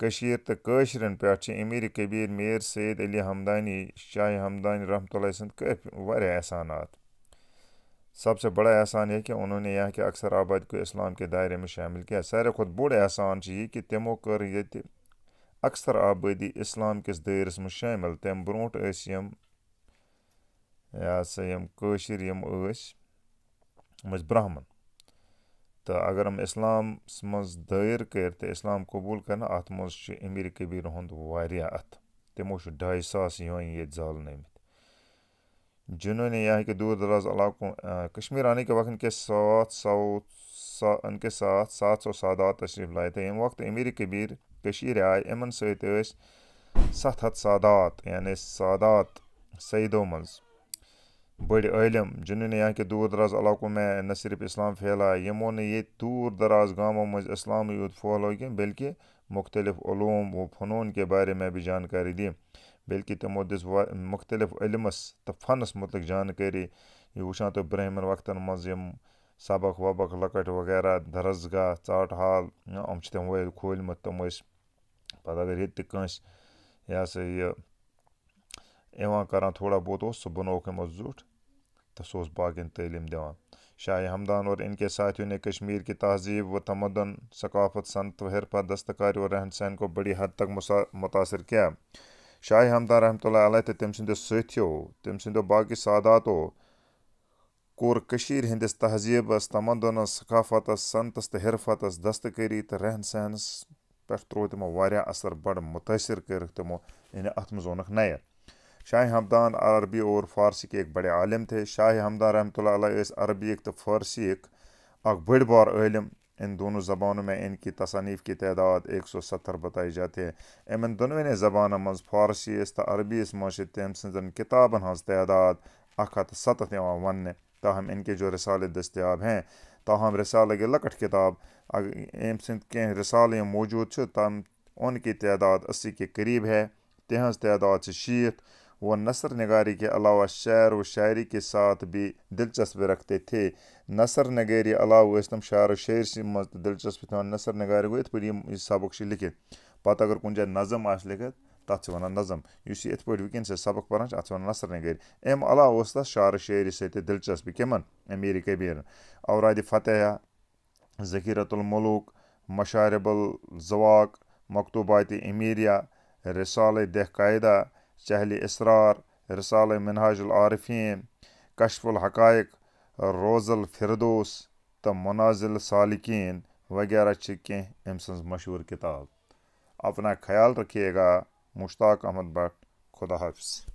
کشیر تہٕ کٲشرٮ۪ن پٮ۪ٹھ چھِ امیر کبیر میر سید علی ہمدانی شاہ ہمدانی رحمۃ اللہ سٕنٛدۍ واریاہ احسانات۔ سب سے بڑا احسان یہ کہ انہوں نے یہاں کے اکثر آبادی کو اسلام کے دائرے میں شامل کیا۔ ساروی کھۄتہٕ بوٚڑ احسان چھُ یہِ کہِ تِمو کٔر ییٚتہِ اکثر آبٲدی اسلام کِس دٲیرس منٛز شٲمِل۔ تَمہِ برونٛٹھ ٲسۍ یِم کٲشِر یِم ٲسۍ برہمن، تہٕ اگر یِم اسلامس منٛز دٲیر کٔرۍ تہٕ اسلام قبوٗل کرنہٕ اَتھ منٛز چھُ امیر کبیٖر ہُنٛد واریاہ اَتھٕ۔ تِمو چھُ 250 یوٗنی ییٚتہِ زالنٲومٕتۍ۔ جنہوں نے یہاں کے دور دراز علاقوں کشمیر آنے کے وقت ان کے ساتھ 700 سادات تشریف لائے تھے۔ ییٚمہِ وقتہٕ امیر کبیر کشیر آئے یِمن سۭتۍ ٲسۍ 700 سادات یعنی سادات سعیدو منٛز بڑے عالم جنہوں نے یہاں کے دور دراز علاقوں میں نہ صرف اسلام پھیلایا، یِمو نے ییٚتہِ دور دراز گاموں منٛز اسلامٕے یوت پھہلٲو کینٛہہ بلکہ مختلف علوم و فنون کے بارے میں بھی جانکاری دی، بلکہ تِمو دِژ مختلف علمس تہٕ فنس متعلق جانکٲری۔ یہِ وٕچھان تُہۍ برٛونٛہمٮ۪ن وقتن منٛز یِم سبق وبق لۄکٕٹۍ وغیرہ درسگاہ ژاٹہٕ حال یِم چھِ تِم کھوٗلمٕتۍ، تِم ٲسۍ پتہٕ اگر ییٚتہِ تہِ کٲنٛسہِ یِوان کران تھوڑا بہت اوس سُہ بنووُکھ یِمو زیُٹھ تہٕ سُہ اوس باقین تعلیٖم دِوان۔ شاہ ہمدان اور ان کے ساتھیوں نے کشمیر کی تہذیب و تمدن، ثقافت، صنعت و حرفت، دستکاری اور رہن سہن کو بڑی حد تک متاثر کیا۔ شاہ ہمدان رحمۃ اللہ علیہ تہٕ تٔمۍ سٕنٛدیو سٲتھیو، تٔمۍ سٕنٛدیو باقٕے ساداتو کوٚر کٔشیٖرِ ہٕنٛدِس تہذیٖبس، تمدنس، ثقافتس، صنعتس تہٕ حرفتس، دستکٲری تہٕ رہن سہنس پٮ۪ٹھ تروو تِمو واریاہ اثر، بڑٕ متٲثر کٔرِکھ تِمو، یعنی اتھ منٛز اوٚنکھ نیر۔ شاہ ہمدان عربی اور فارسی کے ایک بڑے عالم تھے۔ شاہ ہمدان رحمۃ اللہ علیہ ٲسۍ عربیِک تہٕ فارسیِک اکھ بٔڑۍ بار عالم۔ ان دونوں زبانوں میں ان کی تصانیف کی تعداد 170 بتائی جاتی ہے۔ یِمن دۄنوٕنی زبانن منٛز فارسی یس تہٕ عربی یس منٛز چھِ تٔمۍ سٕنٛزن کِتابن ہٕنٛز تعداد 107 یِوان وننہٕ۔ تاہم ان کے جو رسالے دستیاب ہیں، تاہم رسالہ گٔے لۄکٕٹ کِتاب، أمۍ سٕنٛدۍ کینٛہہ رسالہٕ یِم موجوٗد چھِ ان کی تعداد 80 کے قریب ہے۔ تہنٛز تعداد چھِ 60۔ وہ نثر نگاری کے علاوہ شعر و شاعری کے ساتھ بھی دلچسپی رکھتے تھے۔ نثر نگٲری علاوہ ٲسۍ تِم شعر و شٲعری منٛز تہِ دلچسپی تھاوان۔ نثر نگاری گوٚو یِتھ پٲٹھۍ یہِ سبق چھِ لیکھِتھ، پتہٕ اگر کُنہِ جایہِ نظم آسہِ لیکھِتھ تتھ چھِ ونان نظم، یُس یہِ یِتھ پٲٹھۍ وٕنکیٚنس أسۍ سبق پران چھِ اتھ چھِ ونان نثر نگٲری۔ امہِ علاوہ اوس تتھ شعر و شٲعری سۭتۍ تہِ دلچسپی۔ کِمن؟ امیر کبیرن۔ اورادِ فتحیہ، ذخیرۃ الملوک، مشارب الذواق، مکتوبات امیریہ، رسالہ دہ قاعدہ، چہل اسرار، رسالہ منہاج العارفین، کشف الحقائق، روز الفردوس تہٕ منازل سالکین وغیرہ چھِ کینٛہہ أمۍ سٕنٛز مشہوٗر کِتاب۔ اپنا خیال رکھیے گا۔ مشتاق احمد بٹ، خدا حافظ۔